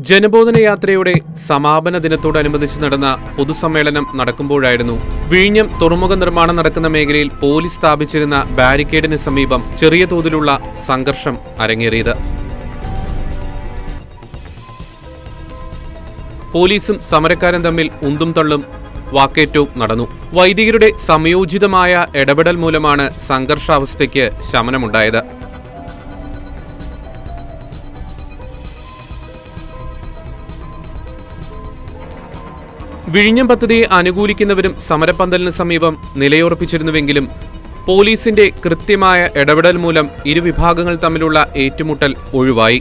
ജനബോധന യാത്രയുടെ സമാപന ദിനത്തോടനുബന്ധിച്ച് നടന്ന പൊതുസമ്മേളനം നടക്കുമ്പോഴായിരുന്നു വിഴിഞ്ഞം തുറമുഖ നിർമ്മാണം നടക്കുന്ന മേഖലയിൽ പോലീസ് സ്ഥാപിച്ചിരുന്ന ബാരിക്കേഡിന് സമീപം ചെറിയ തോതിലുള്ള സംഘർഷം അരങ്ങേറിയത്. പോലീസും സമരക്കാരും തമ്മിൽ ഉന്തും തള്ളും വാക്കേറ്റവും നടന്നു. വൈദികരുടെ സമയോചിതമായ ഇടപെടൽ മൂലമാണ് സംഘർഷാവസ്ഥയ്ക്ക് ശമനമുണ്ടായത്. വിഴിഞ്ഞം പദ്ധതിയെ അനുകൂലിക്കുന്നവരും സമരപ്പന്തലിന് സമീപം നിലയുറപ്പിച്ചിരുന്നുവെങ്കിലും പോലീസിന്റെ കൃത്യമായ ഇടപെടൽ മൂലം ഇരുവിഭാഗങ്ങൾ തമ്മിലുള്ള ഏറ്റുമുട്ടൽ ഒഴിവായി.